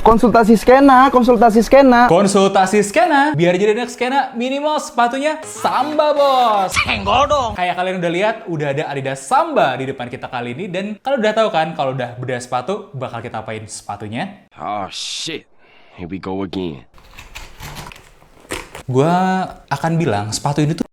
Konsultasi skena, konsultasi skena. Konsultasi skena, biar jadi anak skena minimal sepatunya Samba bos. Senggol dong. Kayak kalian udah lihat, udah ada Adidas Samba di depan kita kali ini. Dan kalau udah tahu kan, kalau udah bedah sepatu, bakal kita apain sepatunya? Oh shit, here we go again. Gua akan bilang sepatu ini tuh.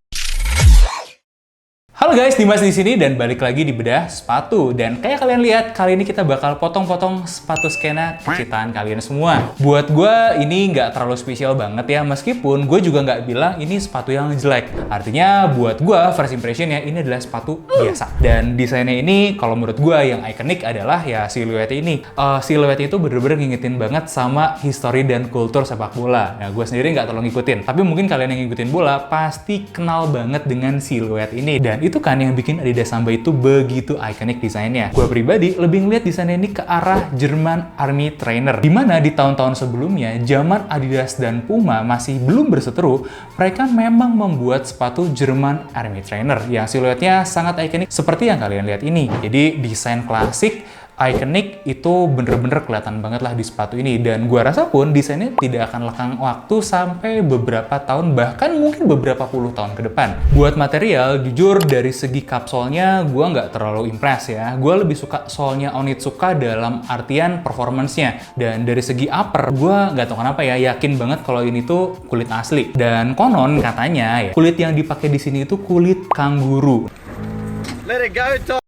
Halo guys, Dimas di sini dan balik lagi di bedah sepatu. Dan kayak kalian lihat, kali ini kita bakal potong-potong sepatu skena kecintaan kalian semua. Buat gue ini nggak terlalu spesial banget ya, meskipun gue juga nggak bilang ini sepatu yang jelek. Artinya buat gue first impressionnya ini adalah sepatu biasa. Dan desainnya ini kalau menurut gue yang ikonik adalah ya siluet ini. Siluet itu bener-bener ngingetin banget sama history dan kultur sepak bola. Nah gue sendiri nggak terlalu ngikutin, tapi mungkin kalian yang ngikutin bola pasti kenal banget dengan siluet ini. Dan itu kan yang bikin Adidas Samba itu begitu ikonik desainnya. Gue pribadi lebih ngeliat desainnya ini ke arah German Army Trainer. Dimana di tahun-tahun sebelumnya, zaman Adidas dan Puma masih belum berseteru, mereka memang membuat sepatu German Army Trainer yang siluetnya sangat ikonik seperti yang kalian lihat ini. Jadi desain klasik ikonik itu bener-bener kelihatan banget lah di sepatu ini. Dan gua rasa pun desainnya tidak akan lekang waktu sampai beberapa tahun, bahkan mungkin beberapa puluh tahun ke depan. Buat material, jujur dari segi kapsolnya gua nggak terlalu impress ya. Gua lebih suka solnya Onitsuka dalam artian performance-nya. Dan dari segi upper, gua nggak tahu kenapa ya, yakin banget kalau ini tuh kulit asli. Dan konon katanya ya, kulit yang dipakai di sini itu kulit kanguru. Let it go, Tom.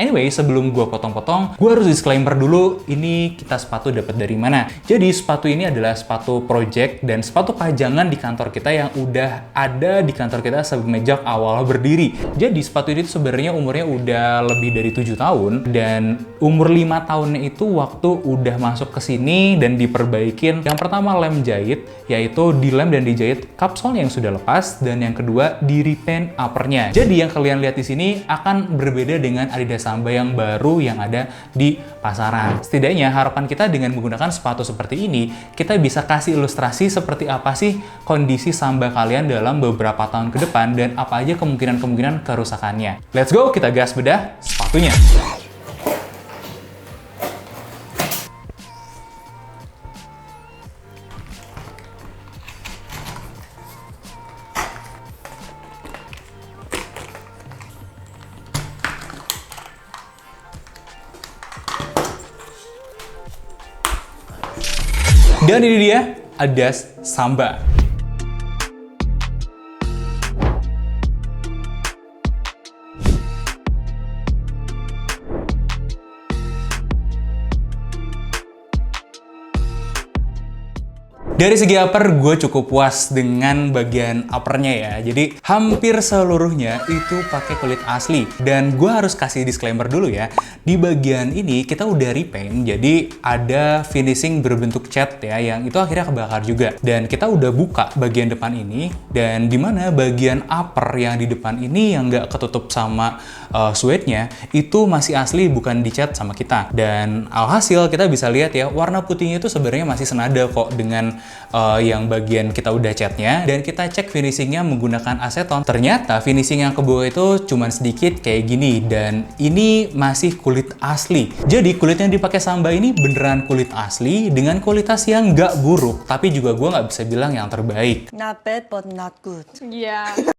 Anyway, sebelum gue potong-potong, gue harus disclaimer dulu, ini kita sepatu dapat dari mana. Jadi sepatu ini adalah sepatu project dan sepatu pajangan di kantor kita yang udah ada di kantor kita semenjak awal berdiri. Jadi sepatu ini sebenarnya umurnya udah lebih dari 7 tahun dan umur 5 tahunnya itu waktu udah masuk ke sini dan diperbaikin. Yang pertama lem jahit, yaitu dilem dan dijahit kapsul yang sudah lepas, dan yang kedua di repaint uppernya. Jadi yang kalian lihat di sini akan berbeda dengan Adidas Samba yang baru yang ada di pasaran. Setidaknya harapan kita dengan menggunakan sepatu seperti ini, kita bisa kasih ilustrasi seperti apa sih kondisi Samba kalian dalam beberapa tahun ke depan dan apa aja kemungkinan-kemungkinan kerusakannya. Let's go, kita gas bedah sepatunya. Dan ini dia Adidas Samba. Dari segi upper, gue cukup puas dengan bagian uppernya ya. Jadi hampir seluruhnya itu pakai kulit asli. Dan gue harus kasih disclaimer dulu ya. Di bagian ini kita udah repaint, jadi ada finishing berbentuk cat ya, yang itu akhirnya kebakar juga. Dan kita udah buka bagian depan ini, dan dimana bagian upper yang di depan ini yang nggak ketutup sama suede-nya, itu masih asli, bukan dicat sama kita. Dan alhasil kita bisa lihat ya, warna putihnya itu sebenarnya masih senada kok dengan yang bagian kita udah catnya. Dan kita cek finishingnya menggunakan aseton, ternyata finishing yang ke bawah itu cuman sedikit kayak gini, dan ini masih kulit asli. Jadi kulit yang dipakai Samba ini beneran kulit asli dengan kualitas yang nggak buruk, tapi juga gue nggak bisa bilang yang terbaik. Not bad but not good. Yeah.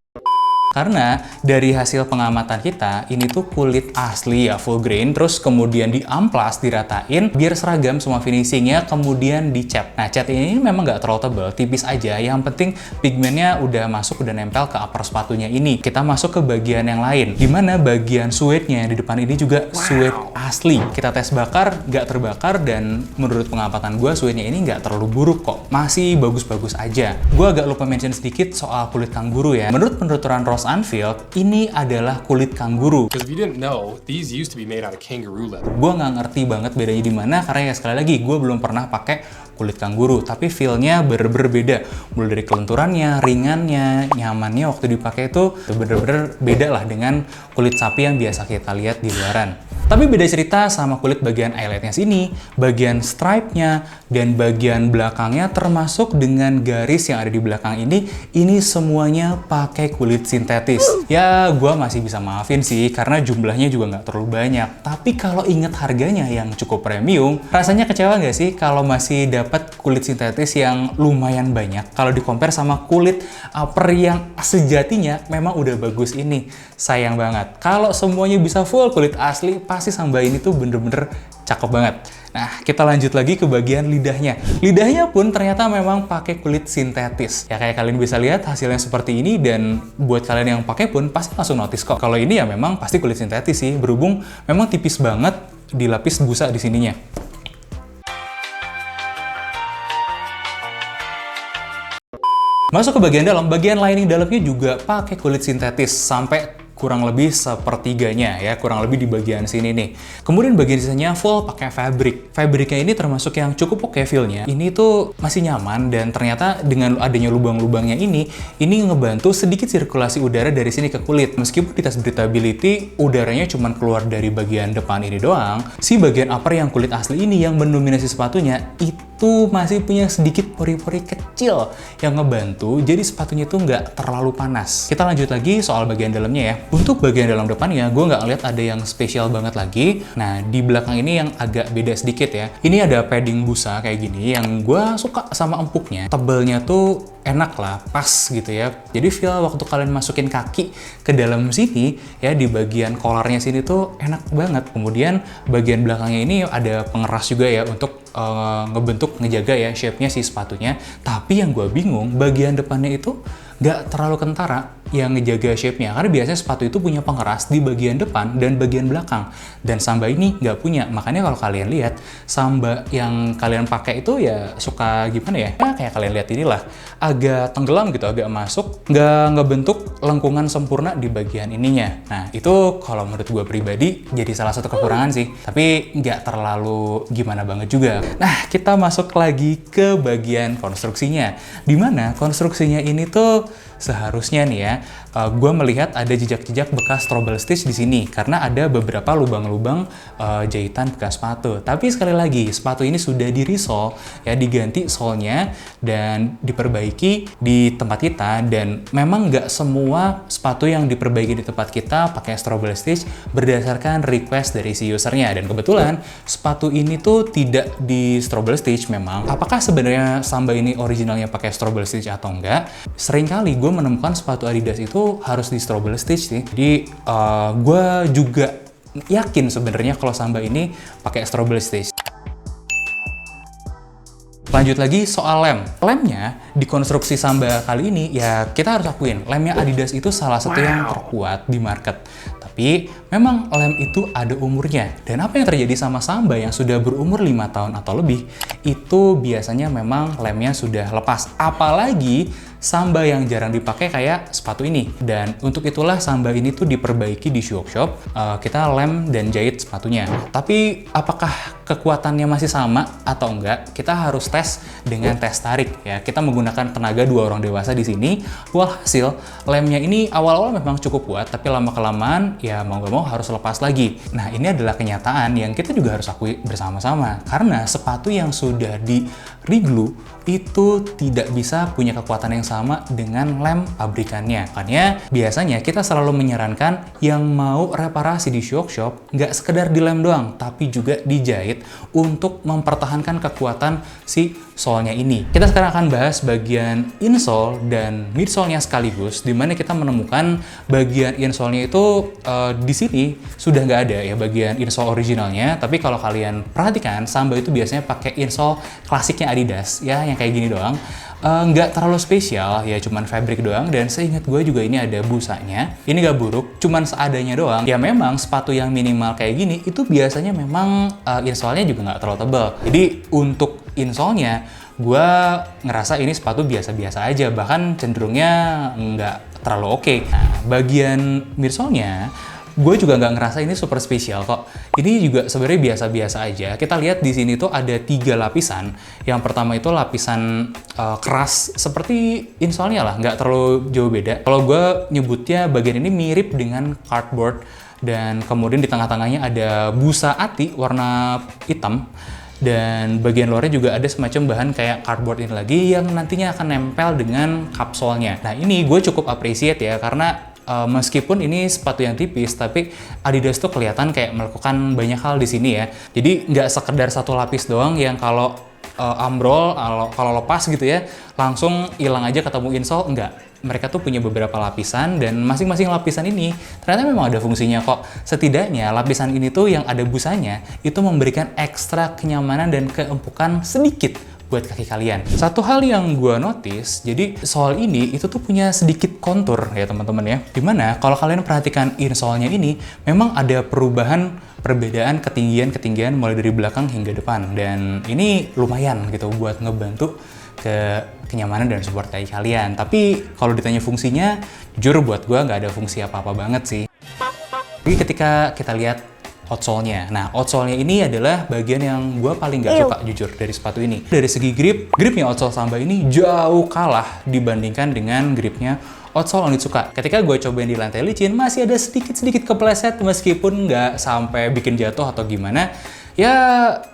Karena dari hasil pengamatan kita, ini tuh kulit asli ya, full grain, terus kemudian diamplas, diratain, biar seragam semua finishingnya, kemudian dicat. Nah, cat ini memang nggak terlalu tebal, tipis aja, yang penting pigmennya udah masuk, udah nempel ke upper sepatunya ini. Kita masuk ke bagian yang lain, dimana bagian suede-nya di depan ini juga suede asli. Kita tes bakar, nggak terbakar, dan menurut pengamatan gue, suede-nya ini nggak terlalu buruk kok, masih bagus-bagus aja. Gue agak lupa mention sedikit soal kulit kanguru ya. Menurut penuturan Ross Anfield, ini adalah kulit kanguru. Because if you didn't know, these used to be made out of kangaroo leather. Gue nggak ngerti banget bedanya di mana, karena ya sekali lagi gue belum pernah pakai kulit kanguru, tapi feel-nya berbeda. Mulai dari kelenturannya, ringannya, nyamannya waktu dipakai itu bener-bener beda lah dengan kulit sapi yang biasa kita lihat di luaran. Tapi beda cerita sama kulit bagian eyeletnya sini, bagian stripe-nya, dan bagian belakangnya termasuk dengan garis yang ada di belakang ini semuanya pakai kulit sintetis. Ya, gue masih bisa maafin sih, karena jumlahnya juga nggak terlalu banyak. Tapi kalau inget harganya yang cukup premium, rasanya kecewa nggak sih kalau masih dapat kulit sintetis yang lumayan banyak? Kalau di-compare sama kulit upper yang sejatinya memang udah bagus ini. Sayang banget. Kalau semuanya bisa full kulit asli, pasti Samba ini tuh bener-bener cakep banget. Nah, kita lanjut lagi ke bagian lidahnya. Lidahnya pun ternyata memang pakai kulit sintetis. Ya kayak kalian bisa lihat hasilnya seperti ini, dan buat kalian yang pakai pun pasti langsung notice kok. Kalau ini ya memang pasti kulit sintetis sih, berhubung memang tipis banget di lapis busa di sininya. Masuk ke bagian dalam, bagian lining dalamnya juga pakai kulit sintetis sampai kurang lebih sepertiganya ya, kurang lebih di bagian sini nih. Kemudian bagian sisanya full pakai fabric. Fabricnya ini termasuk yang cukup oke feel-nya. Ini tuh masih nyaman, dan ternyata dengan adanya lubang-lubangnya ini ngebantu sedikit sirkulasi udara dari sini ke kulit. Meskipun di tes breathability udaranya cuma keluar dari bagian depan ini doang, si bagian upper yang kulit asli ini yang mendominasi sepatunya itu masih punya sedikit pori-pori kecil yang ngebantu jadi sepatunya itu nggak terlalu panas. Kita lanjut lagi soal bagian dalamnya ya. Untuk bagian dalam depannya, gue nggak ngeliat ada yang spesial banget lagi. Nah, di belakang ini yang agak beda sedikit ya. Ini ada padding busa kayak gini, yang gue suka sama empuknya. Tebelnya tuh enak lah, pas gitu ya. Jadi feel waktu kalian masukin kaki ke dalam sini, ya di bagian collarnya sini tuh enak banget. Kemudian bagian belakangnya ini ada pengeras juga ya, untuk ngejaga ya shape-nya si sepatunya. Tapi yang gue bingung, bagian depannya itu nggak terlalu kentara yang ngejaga shape-nya, karena biasanya sepatu itu punya pengeras di bagian depan dan bagian belakang, dan Samba ini nggak punya. Makanya kalau kalian lihat Samba yang kalian pakai itu ya suka gimana ya, kayak kalian lihat inilah, agak tenggelam gitu, agak masuk, nggak bentuk lengkungan sempurna di bagian ininya. Nah, itu kalau menurut gue pribadi jadi salah satu kekurangan sih, tapi nggak terlalu gimana banget juga. Nah, kita masuk lagi ke bagian konstruksinya, dimana konstruksinya ini tuh seharusnya nih ya, gue melihat ada jejak-jejak bekas trouble stitch di sini karena ada beberapa lubang-lubang jahitan bekas sepatu. Tapi sekali lagi, sepatu ini sudah di-resole ya, diganti sole-nya dan diperbaiki di tempat kita, dan memang nggak semua sepatu yang diperbaiki di tempat kita pakai trouble stitch berdasarkan request dari si usernya. Dan kebetulan sepatu ini tuh tidak di trouble stitch memang. Apakah sebenarnya Samba ini originalnya pakai trouble stitch atau enggak? Seringkali gue menemukan sepatu Adidas itu harus di trouble stitch sih. Jadi gue juga yakin sebenarnya kalau Samba ini pakai trouble stitch. Lanjut lagi soal lem. Lemnya di konstruksi Samba kali ini ya kita harus akuin, lemnya Adidas itu salah satu yang terkuat di market. Tapi memang lem itu ada umurnya. Dan apa yang terjadi sama Samba yang sudah berumur 5 tahun atau lebih, itu biasanya memang lemnya sudah lepas. Apalagi Samba yang jarang dipakai kayak sepatu ini. Dan untuk itulah Samba ini tuh diperbaiki di shoe shop. Kita lem dan jahit sepatunya. Tapi apakah kekuatannya masih sama atau enggak? Kita harus tes dengan tes tarik ya. Kita menggunakan tenaga 2 orang dewasa di sini. Walhasil lemnya ini awal-awal memang cukup kuat, tapi lama-kelamaan ya mau nggak mau harus lepas lagi. Nah, ini adalah kenyataan yang kita juga harus akui bersama-sama. Karena sepatu yang sudah di reglue itu tidak bisa punya kekuatan yang sama dengan lem pabrikannya. Makanya biasanya kita selalu menyarankan yang mau reparasi di shoe shop nggak sekedar dilem doang, tapi juga dijahit untuk mempertahankan kekuatan si sole-nya ini. Kita sekarang akan bahas bagian insole dan midsole-nya sekaligus, dimana kita menemukan bagian insole-nya itu di sini sudah nggak ada ya bagian insole originalnya. Tapi kalau kalian perhatikan, Samba itu biasanya pakai insole klasiknya Adidas ya, yang kayak gini doang. Nggak terlalu spesial ya, cuman fabric doang, dan seingat gue juga ini ada busanya. Ini nggak buruk, cuman seadanya doang. Ya memang sepatu yang minimal kayak gini itu biasanya memang insole-nya juga nggak terlalu tebal. Jadi untuk insole-nya gue ngerasa ini sepatu biasa-biasa aja, bahkan cenderungnya nggak terlalu oke. Nah, bagian midsole-nya gue juga nggak ngerasa ini super spesial kok. Ini juga sebenarnya biasa-biasa aja. Kita lihat di sini tuh ada 3 lapisan. Yang pertama itu lapisan keras seperti insole-nya lah, nggak terlalu jauh beda. Kalau gue nyebutnya bagian ini mirip dengan cardboard dan kemudian di tengah-tengahnya ada busa ati warna hitam, dan bagian luarnya juga ada semacam bahan kayak cardboard ini lagi yang nantinya akan nempel dengan kapsolnya. Nah ini gue cukup appreciate ya, karena meskipun ini sepatu yang tipis, tapi Adidas tuh kelihatan kayak melakukan banyak hal di sini ya. Jadi nggak sekedar satu lapis doang yang kalau ambrol, kalau lepas gitu ya, langsung hilang aja ketemu insole, enggak. Mereka tuh punya beberapa lapisan, dan masing-masing lapisan ini ternyata memang ada fungsinya kok. Setidaknya lapisan ini tuh yang ada busanya, itu memberikan ekstra kenyamanan dan keempukan sedikit buat kaki kalian. Satu hal yang gue notice, jadi sole ini itu tuh punya sedikit kontur ya teman-teman ya. Dimana kalau kalian perhatikan insole-nya ini, memang ada perbedaan ketinggian mulai dari belakang hingga depan. Dan ini lumayan gitu buat ngebantu ke kenyamanan dan support kaki kalian. Tapi kalau ditanya fungsinya, jujur buat gue nggak ada fungsi apa-apa banget sih. Tapi ketika kita lihat outsole-nya. Nah, outsole-nya ini adalah bagian yang gue paling nggak suka jujur dari sepatu ini. Dari segi gripnya outsole Samba ini jauh kalah dibandingkan dengan gripnya outsole Onitsuka. Ketika gue cobain di lantai licin, masih ada sedikit-sedikit kepleset meskipun nggak sampai bikin jatuh atau gimana. Ya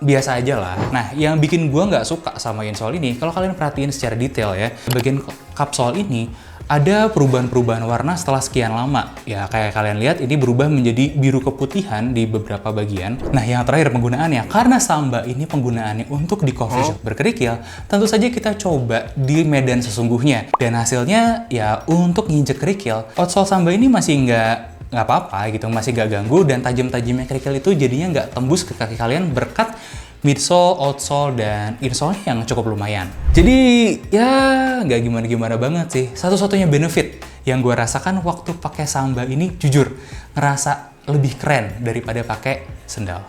biasa aja lah. Nah, yang bikin gue nggak suka sama insole ini, kalau kalian perhatiin secara detail ya, bagian kapsol ini ada perubahan-perubahan warna setelah sekian lama. Ya kayak kalian lihat ini berubah menjadi biru keputihan di beberapa bagian. Nah yang terakhir penggunaannya, karena Samba ini penggunaannya untuk di coffee shop berkerikil, tentu saja kita coba di medan sesungguhnya. Dan hasilnya ya untuk nginjek kerikil, outsole Samba ini masih nggak apa-apa gitu, masih nggak ganggu, dan tajam-tajamnya kerikil itu jadinya nggak tembus ke kaki kalian berkat midsole, outsole, dan insole yang cukup lumayan. Jadi ya nggak gimana-gimana banget sih. Satu-satunya benefit yang gue rasakan waktu pakai Samba ini, jujur ngerasa lebih keren daripada pakai sendal.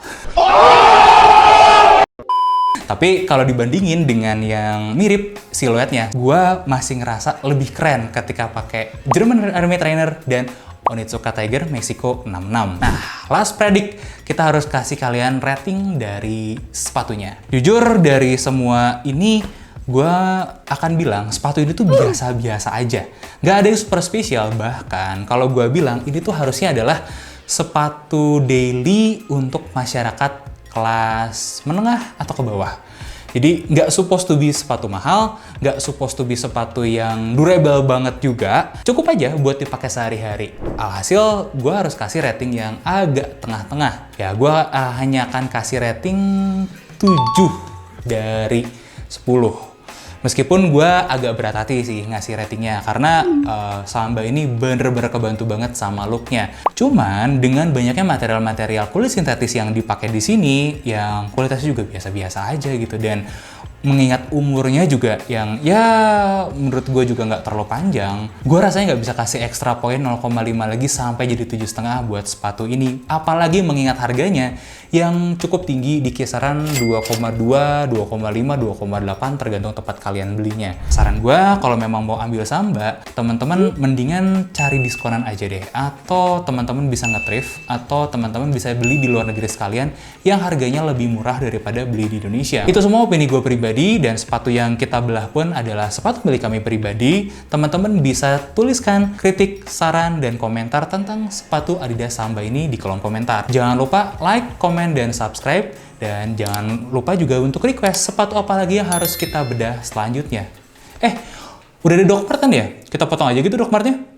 Tapi kalau dibandingin dengan yang mirip siluetnya, gue masih ngerasa lebih keren ketika pakai German Army Trainer dan Onitsuka Tiger Mexico 66. Nah, last predict, kita harus kasih kalian rating dari sepatunya. Jujur, dari semua ini, gue akan bilang sepatu ini tuh biasa-biasa aja. Nggak ada yang super spesial, bahkan kalau gue bilang ini tuh harusnya adalah sepatu daily untuk masyarakat kelas menengah atau ke bawah. Jadi nggak supposed to be sepatu mahal, nggak supposed to be sepatu yang durable banget juga. Cukup aja buat dipakai sehari-hari. Alhasil, gue harus kasih rating yang agak tengah-tengah. Ya, gue hanya akan kasih rating 7 dari 10. Meskipun gue agak berat hati sih ngasih ratingnya, karena Samba ini bener-bener kebantu banget sama looknya. Cuman dengan banyaknya material-material kulit sintetis yang dipakai di sini, yang kualitasnya juga biasa-biasa aja gitu, dan mengingat umurnya juga yang ya menurut gue juga nggak terlalu panjang, gue rasanya nggak bisa kasih ekstra poin 0,5 lagi sampai jadi 7,5 buat sepatu ini. Apalagi mengingat harganya yang cukup tinggi di kisaran 2,2, 2,5, 2,8 tergantung tempat kalian belinya. Saran gue kalau memang mau ambil Samba, teman-teman mendingan cari diskonan aja deh, atau teman-teman bisa nge-thrift, atau teman-teman bisa beli di luar negeri sekalian yang harganya lebih murah daripada beli di Indonesia. Itu semua opini gue pribadi, dan sepatu yang kita belah pun adalah sepatu milik kami pribadi. Teman-teman bisa tuliskan kritik, saran, dan komentar tentang sepatu Adidas Samba ini di kolom komentar. Jangan lupa like, komen, dan subscribe, dan jangan lupa juga untuk request sepatu apa lagi yang harus kita bedah selanjutnya. Udah ada dogmart kan ya? Kita potong aja gitu dogmartnya.